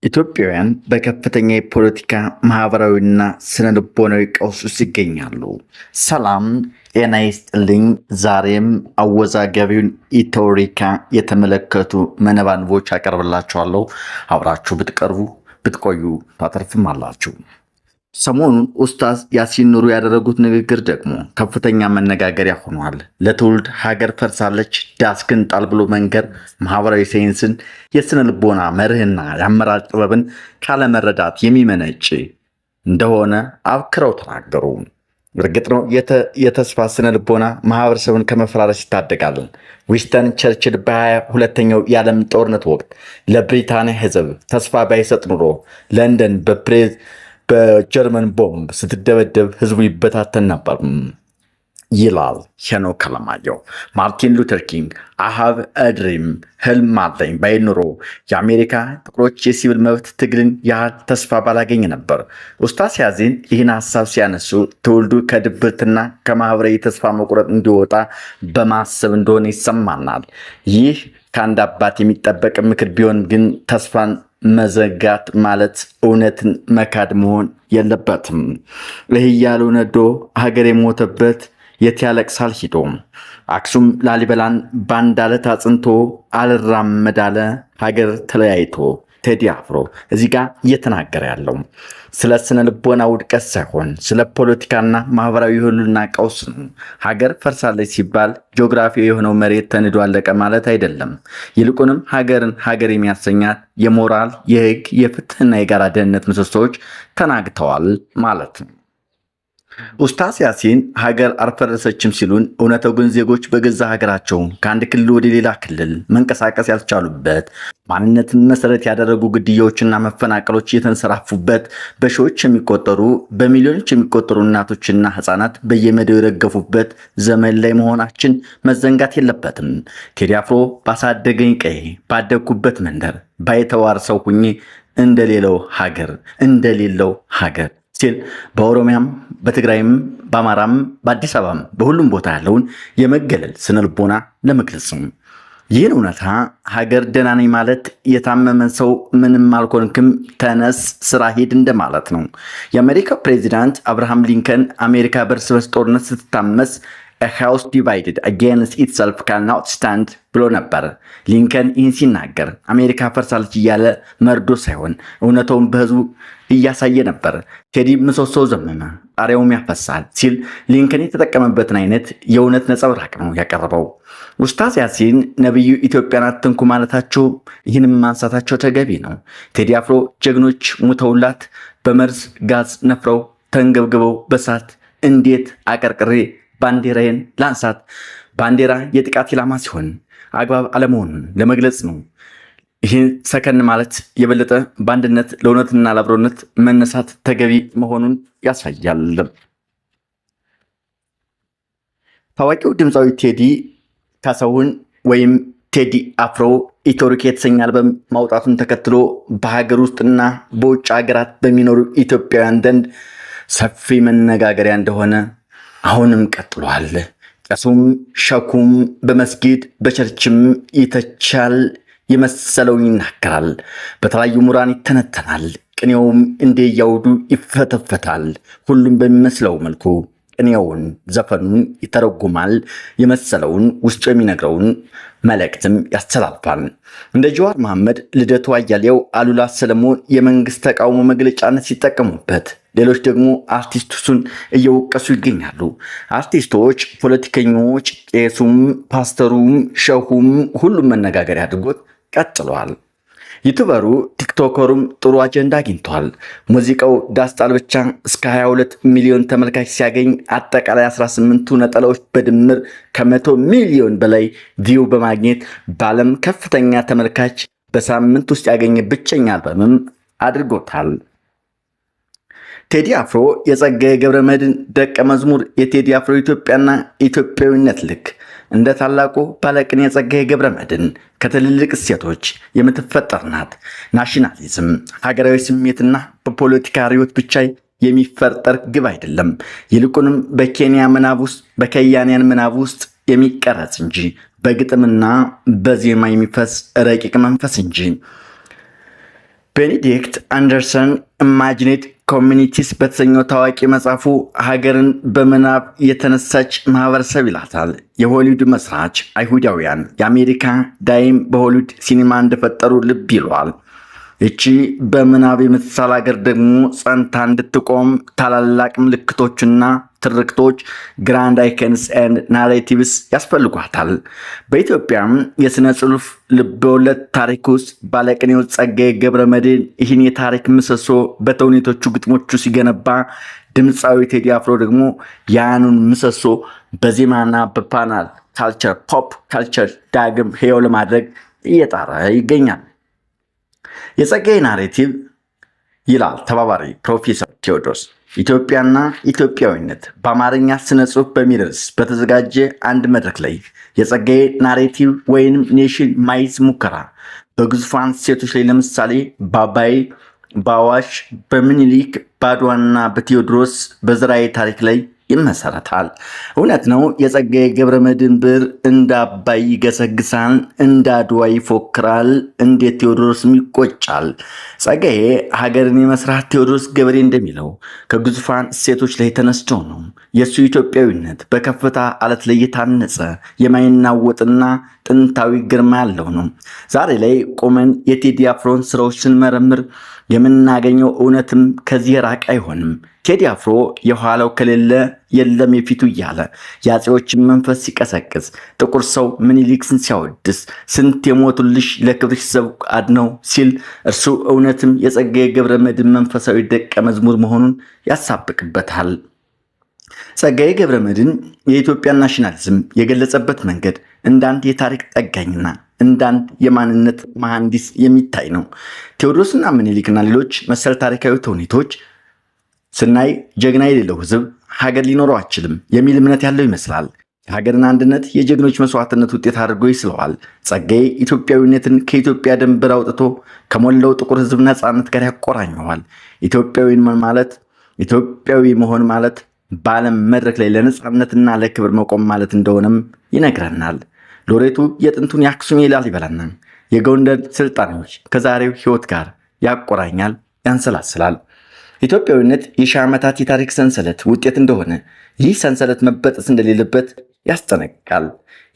ኢትዮጵያውያን በከፍተኛ የፖለቲካ ማህበራዊና ስነ ልቦናዊ ቀውስ ውስጥ ይገኛሉ። ሰላም ጤና ይስጥልኝ። ዛሬም አወዛጋቢውን ኢትዮሪካ የተመለከቱ መነባንቦች አቀርብላችኋለሁ። አብራችሁ ብትቆዩ ታተርፍም አላችሁ። ሰሞኑን ኡስታዝ ያሲን ኑሩ ያደረጉት ንግግር ደግሞ ከፍተኛ መነጋገሪያ ሆኗል። ለትውልድ ሀገር ፈርሳለች ዳስክን ጣል ብሎ መንገር ማህበራዊ ሳይንስን የስነ ልቦና መርህና የአመራር ጥበብን ካለመረዳት የሚመነጭ እንደሆነ አብክረው ተናገሩ። እርግጥ ነው የተስፋ ስነ ልቦና ማህበረሰብን ከመፈራረስ ይታደጋል። ዊንስተን ቸርችል በ22ኛው የዓለም ጦርነት ወቅት ለብሪታንያ ህዝብ ተስፋ ባይሰጥ ኑሮ ለንደን በጀርመን ቦምብ ስትደበደብ ህዝቡ ይበታተን ነበር ይላል ሄኖክ አለማየሁ። ማርቲን ሉተር ኪንግ አሃቭ ድሪም ህልም አለኝ ባይ ኑሮ የአሜሪካ ጥቁሮች የሲቪል መብት ትግልን ያህል ተስፋ ባላገኘ ነበር። ኡስታዝ ያሲን ይህን ሀሳብ ሲያነሱ ትውልዱ ከድብርትና ከማህበራዊ ተስፋ መቁረጥ እንዲወጣ በማሰብ እንደሆነ ይሰማናል። ይህ ከአንድ አባት የሚጠበቅ ምክር ቢሆን ግን ተስፋን መዘጋት ማለት እውነትን መካድ መሆን የለበትም። ይህ እያሉ ነዶ ሀገር የሞተበት የት ያለቅሳል ሂዶ። አክሱም ላሊበላን በአንድ አለት አጽንቶ አልራመዳለ ሀገር ተለያይቶ። ቴዲ አፍሮ እዚህ ጋር እየተናገረ ያለው ስለ ስነ ልቦና ውድቀት ሳይሆን ስለ ፖለቲካና ማህበራዊ ህልውና ቀውስ ነው። ሀገር ፈርሳለች ሲባል ጂኦግራፊያዊ የሆነው መሬት ተንዶ አለቀ ማለት አይደለም። ይልቁንም ሀገርን ሀገር የሚያሰኛት የሞራል፣ የህግ፣ የፍትህና የጋራ ደህንነት ምሰሶዎች ተናግተዋል ማለት ነው። ኡስታዝ ያሲን ሀገር አልፈረሰችም ሲሉን፣ እውነታው ግን ዜጎች በገዛ ሀገራቸው ከአንድ ክልል ወደ ሌላ ክልል መንቀሳቀስ ያልቻሉበት፣ ማንነትን መሰረት ያደረጉ ግድያዎችና መፈናቀሎች የተንሰራፉበት፣ በሺዎች የሚቆጠሩ በሚሊዮኖች የሚቆጠሩ እናቶችና ህፃናት በየሜዳው የረገፉበት ዘመን ላይ መሆናችን መዘንጋት የለበትም። ቴዲ አፍሮ ባሳደገኝ ቀዬ ባደግኩበት መንደር ባይተዋር ሰው ሁኜ እንደሌለው ሀገር ሲል በኦሮሚያም በትግራይም በአማራም በአዲስ አበባም በሁሉም ቦታ ያለውን የመገለል ስነልቦና ለመግለጽ ነው። ይህን እውነታ ሀገር ደህና ነኝ ማለት የታመመን ሰው ምንም አልኮንክም ተነስ ስራ ሂድ እንደማለት ነው። የአሜሪካው ፕሬዚዳንት አብርሃም ሊንከን አሜሪካ በእርስ በርስ ጦርነት ስትታመስ A house divided against itself cannot stand ብሎ ነበር። ሊንከን ይህን ሲናገር አሜሪካ ፈርሳለች እያለ መርዶ ሳይሆን እውነታውን በህዝቡ እያሳየ ነበር። ቴዲ ምሰሶ ዘመመ ጣሪያውም ያፈሳል ሲል ሊንከን የተጠቀመበትን አይነት የእውነት ነጸብራቅ ነው ያቀረበው። ኡስታዝ ያሲን ነብዩ ኢትዮጵያን አትንኩ ማለታቸው ይህንም ማንሳታቸው ተገቢ ነው። ቴዲ አፍሮ ጀግኖች ሙተውላት በመርዝ ጋዝ ነፍረው ተንገብግበው በሳት እንዴት አቀርቅሬ ባንዲራዬን ላንሳት፣ ባንዲራ የጥቃት ኢላማ ሲሆን አግባብ አለመሆኑን ለመግለጽ ነው። ይህን ሰከን ማለት የበለጠ በአንድነት ለእውነትና ለአብሮነት መነሳት ተገቢ መሆኑን ያሳያል። ታዋቂው ድምፃዊ ቴዲ ካሳሁን ወይም ቴዲ አፍሮ ኢትዮሪካ የተሰኘ አልበም ማውጣቱን ተከትሎ በሀገር ውስጥና በውጭ ሀገራት በሚኖሩ ኢትዮጵያውያን ዘንድ ሰፊ መነጋገሪያ እንደሆነ አሁንም ቀጥሏል። ቄሱም ሸኩም በመስጊድ በቸርችም ይተቻል፣ የመሰለውን ይናገራል፣ በተለያዩ ምሁራን ይተነተናል፣ ቅኔውም እንደያውዱ ይፈተፈታል። ሁሉም በሚመስለው መልኩ ቅኔውን ዘፈኑን ይተረጉማል፣ የመሰለውን ውስጡ የሚነግረውን መልእክትም ያስተላልፋል። እንደ ጀዋር መሐመድ፣ ልደቱ አያሌው፣ አሉላ ሰለሞን የመንግስት ተቃውሞ መግለጫነት ሲጠቀሙበት፣ ሌሎች ደግሞ አርቲስቱን እየወቀሱ ይገኛሉ። አርቲስቶች፣ ፖለቲከኞች፣ ቄሱም ፓስተሩም ሸሁም ሁሉም መነጋገሪያ አድርጎት ቀጥሏል። ዩቱበሩ ቲክቶከሩም ጥሩ አጀንዳ አግኝቷል። ሙዚቃው ዳስጣል ብቻ እስከ 22 ሚሊዮን ተመልካች ሲያገኝ አጠቃላይ 18ቱ ነጠላዎች በድምር ከ100 ሚሊዮን በላይ ቪው በማግኘት በዓለም ከፍተኛ ተመልካች በሳምንት ውስጥ ያገኘ ብቸኛ አልበምም አድርጎታል። ቴዲ አፍሮ የጸጋዬ ገብረመድህን ደቀ መዝሙር። የቴዲ አፍሮ ኢትዮጵያና ኢትዮጵያዊነት ልክ እንደ ታላቁ ባለቅኔ የጸጋዬ ገብረመድህን ከትልልቅ እሴቶች የምትፈጠር ናት። ናሽናሊዝም ሀገራዊ ስሜትና በፖለቲካ ርዕዮት ብቻ የሚፈጠር ግብ አይደለም። ይልቁንም በኬንያ ምናብ ውስጥ በከያንያን ምናብ ውስጥ የሚቀረጽ እንጂ በግጥምና በዜማ የሚፈስ ረቂቅ መንፈስ እንጂ ቤኔዲክት አንደርሰን ኢማጂኔድ ኮሚኒቲስ በተሰኘው ታዋቂ መጽሐፉ ሀገርን በምናብ የተነሳች ማህበረሰብ ይላታል። የሆሊውድ መስራች አይሁዳውያን የአሜሪካ ዳይም በሆሊውድ ሲኒማ እንደፈጠሩ ልብ ይለዋል። እቺ በምናብ የምትሳል ሀገር ደግሞ ጸንታ እንድትቆም ታላላቅ ምልክቶችና ትርክቶች ግራንድ አይከንስ ኤንድ ናሬቲቭስ ያስፈልጓታል። በኢትዮጵያም የሥነ ጽሑፍ ልብወለድ ታሪክ ውስጥ ባለቅኔው ጸጋዬ ገብረመድኅን ይህን የታሪክ ምሰሶ በተውኔቶቹ ግጥሞቹ ሲገነባ፣ ድምፃዊ ቴዲ አፍሮ ደግሞ ያኑን ምሰሶ በዜማና በፓናል ካልቸር ፖፕ ካልቸር ዳግም ሕያው ለማድረግ እየጣረ ይገኛል። የጸጋዬ ናሬቲቭ ይላል ተባባሪ ፕሮፌሰር ቴዎድሮስ ኢትዮጵያና ኢትዮጵያዊነት በአማርኛ ስነ ጽሑፍ በሚል ርዕስ በተዘጋጀ አንድ መድረክ ላይ የጸጋዬ ናሬቲቭ ወይንም ኔሽን ማይዝ ሙከራ በግዙፋን ሴቶች ላይ ለምሳሌ በአባይ፣ በአዋሽ፣ በምኒልክ፣ በአድዋና በቴዎድሮስ በዝራዬ ታሪክ ላይ ይመሰረታል። እውነት ነው። የጸጋዬ ገብረመድኅን ብዕር እንደ አባይ ይገሰግሳል፣ እንደ አድዋ ይፎክራል፣ እንደ ቴዎድሮስም ይቆጫል። ጸጋዬ ሀገርን የመስራት ቴዎድሮስ ገብሬ እንደሚለው ከግዙፋን እሴቶች ላይ ተነስቶ ነው። የእሱ ኢትዮጵያዊነት በከፍታ አለት ላይ የታነጸ የማይናወጥና ጥንታዊ ግርማ ያለው ነው። ዛሬ ላይ ቆመን የቴዲ አፍሮን ስራዎች ስንመረምር የምናገኘው እውነትም ከዚህ ራቅ አይሆንም። ቴዲ አፍሮ የኋላው ከሌለ የለም የፊቱ እያለ የአፄዎችን መንፈስ ሲቀሰቅስ፣ ጥቁር ሰው ምኒልክን ሲያወድስ፣ ስንት የሞቱልሽ ለክብርሽ ዘብ አድነው ሲል እርሱ እውነትም የጸጋዬ ገብረመድኅን መንፈሳዊ ደቀ መዝሙር መሆኑን ያሳብቅበታል። ጸጋዬ ገብረመድኅን የኢትዮጵያን ናሽናሊዝም የገለጸበት መንገድ እንዳንድ የታሪክ ጠጋኝና እንዳንድ የማንነት መሐንዲስ የሚታይ ነው። ቴዎድሮስና ምኒልክና ሌሎች መሰል ታሪካዊ ተውኔቶች ስናይ ጀግና የሌለው ሕዝብ ሀገር ሊኖረው አይችልም የሚል እምነት ያለው ይመስላል። የሀገርን አንድነት የጀግኖች መስዋዕትነት ውጤት አድርጎ ይስለዋል። ጸጋዬ ኢትዮጵያዊነትን ከኢትዮጵያ ድንበር አውጥቶ ከሞላው ጥቁር ሕዝብ ነፃነት ጋር ያቆራኘዋል። ኢትዮጵያዊ መሆን ማለት በዓለም መድረክ ላይ ለነፃነትና ለክብር መቆም ማለት እንደሆነም ይነግረናል። ሎሬቱ የጥንቱን የአክሱም የላሊበላና የጎንደር ስልጣኔዎች ከዛሬው ሕይወት ጋር ያቆራኛል፣ ያንሰላስላል። ኢትዮጵያዊነት የሺህ ዓመታት የታሪክ ሰንሰለት ውጤት እንደሆነ ይህ ሰንሰለት መበጠስ እንደሌለበት ያስጠነቅቃል።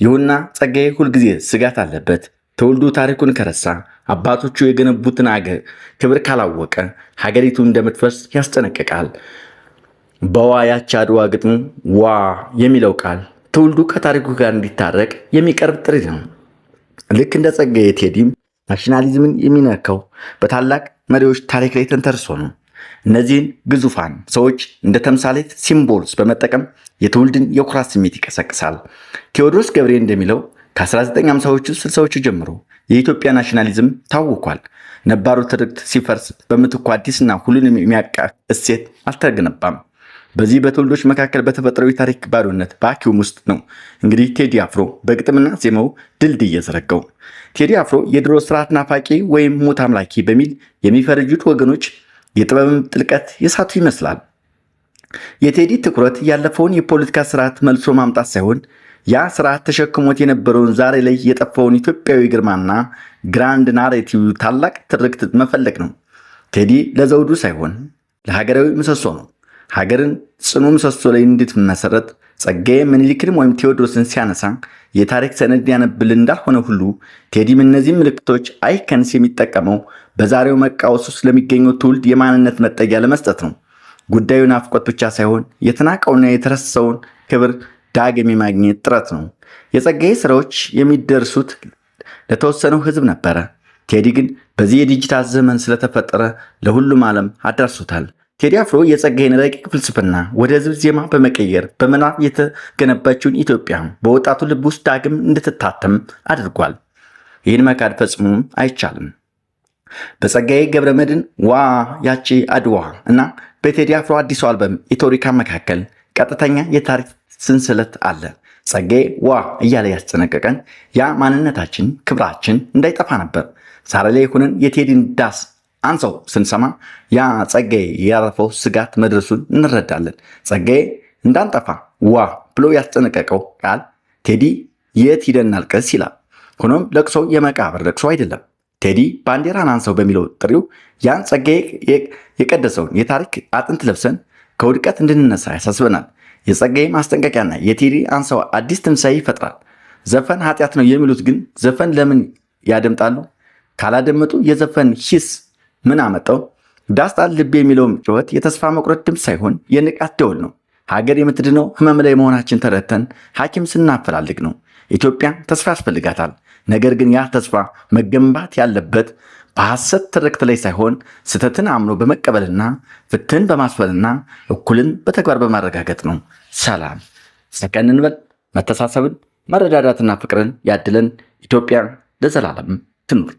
ይሁንና ጸጋዬ ሁልጊዜ ስጋት አለበት። ትውልዱ ታሪኩን ከረሳ፣ አባቶቹ የገነቡትን አገር ክብር ካላወቀ ሀገሪቱ እንደምትፈርስ ያስጠነቅቃል። በዋ ያች አድዋ ግጥሙ ዋ የሚለው ቃል ትውልዱ ከታሪኩ ጋር እንዲታረቅ የሚቀርብ ጥሪ ነው። ልክ እንደ ጸጋዬ ቴዲም ናሽናሊዝምን የሚነካው በታላቅ መሪዎች ታሪክ ላይ ተንተርሶ ነው። እነዚህን ግዙፋን ሰዎች እንደ ተምሳሌት ሲምቦልስ በመጠቀም የትውልድን የኩራት ስሜት ይቀሰቅሳል። ቴዎድሮስ ገብሬ እንደሚለው ከ1950ዎቹ 60ዎቹ ጀምሮ የኢትዮጵያ ናሽናሊዝም ታውኳል። ነባሩ ትርክት ሲፈርስ በምትኩ አዲስና ሁሉንም የሚያቃፍ እሴት አልተገነባም። በዚህ በትውልዶች መካከል በተፈጠረው የታሪክ ባዶነት በአኪውም ውስጥ ነው እንግዲህ ቴዲ አፍሮ በግጥምና ዜማው ድልድይ የዘረጋው። ቴዲ አፍሮ የድሮ ስርዓት ናፋቂ ወይም ሙት አምላኪ በሚል የሚፈርጁት ወገኖች የጥበብን ጥልቀት የሳቱ ይመስላል። የቴዲ ትኩረት ያለፈውን የፖለቲካ ስርዓት መልሶ ማምጣት ሳይሆን ያ ስርዓት ተሸክሞት የነበረውን ዛሬ ላይ የጠፋውን ኢትዮጵያዊ ግርማና ግራንድ ናሬቲቭ ታላቅ ትርክት መፈለግ ነው። ቴዲ ለዘውዱ ሳይሆን ለሀገራዊ ምሰሶ ነው። ሀገርን ጽኑ ምሰሶ ላይ እንድትመሰረት ጸጋዬ ምኒልክን ወይም ቴዎድሮስን ሲያነሳ የታሪክ ሰነድ ያነብል እንዳልሆነ ሁሉ ቴዲም እነዚህ ምልክቶች አይከንስ የሚጠቀመው በዛሬው መቃወስ ውስጥ ለሚገኘው ትውልድ የማንነት መጠጊያ ለመስጠት ነው። ጉዳዩ ናፍቆት ብቻ ሳይሆን የተናቀውና የተረሳውን ክብር ዳግም የማግኘት ጥረት ነው። የጸጋዬ ስራዎች የሚደርሱት ለተወሰነው ህዝብ ነበረ። ቴዲ ግን በዚህ የዲጂታል ዘመን ስለተፈጠረ ለሁሉም ዓለም አዳርሶታል። ቴዲ አፍሮ የጸጋዬን ረቂቅ ፍልስፍና ወደ ህዝብ ዜማ በመቀየር በምናብ የተገነባችውን ኢትዮጵያ በወጣቱ ልብ ውስጥ ዳግም እንድትታተም አድርጓል። ይህን መካድ ፈጽሞም አይቻልም። በጸጋዬ ገብረመድኅን ዋ ያቺ አድዋ እና በቴዲ አፍሮ አዲሱ አልበም ኢትዮሪካ መካከል ቀጥተኛ የታሪክ ሰንሰለት አለ። ጸጋዬ ዋ እያለ ያስጠነቀቀን ያ ማንነታችን ክብራችን እንዳይጠፋ ነበር። ዛሬ ላይ ሆነን የቴዲን ዳስ አንሰው ስንሰማ ያ ጸጋዬ ያረፈው ስጋት መድረሱን እንረዳለን። ጸጋዬ እንዳንጠፋ ዋ ብሎ ያስጠነቀቀው ቃል ቴዲ የት ሂደን እናልቅስ ይላል። ሆኖም ለቅሶ የመቃብር ለቅሶ አይደለም። ቴዲ ባንዲራን አንሰው በሚለው ጥሪው ያን ጸጋዬ የቀደሰውን የታሪክ አጥንት ለብሰን ከውድቀት እንድንነሳ ያሳስበናል። የጸጋዬ ማስጠንቀቂያና የቴዲ አንሰው አዲስ ትንሣኤ ይፈጥራል። ዘፈን ኃጢአት ነው የሚሉት ግን ዘፈን ለምን ያደምጣሉ? ካላደመጡ የዘፈን ሂስ ምን አመጣው? ዳስጣል ልብ የሚለውም ጩኸት የተስፋ መቁረጥ ድምፅ ሳይሆን የንቃት ደወል ነው። ሀገር የምትድነው ህመም ላይ መሆናችን ተረድተን ሐኪም ስናፈላልግ ነው። ኢትዮጵያ ተስፋ ያስፈልጋታል። ነገር ግን ያ ተስፋ መገንባት ያለበት በሐሰት ትርክት ላይ ሳይሆን ስህተትን አምኖ በመቀበልና ፍትህን በማስፈልና እኩልን በተግባር በማረጋገጥ ነው። ሰላም ሰከን እንበል። መተሳሰብን መረዳዳትና ፍቅርን ያድለን። ኢትዮጵያ ለዘላለም ትኑር።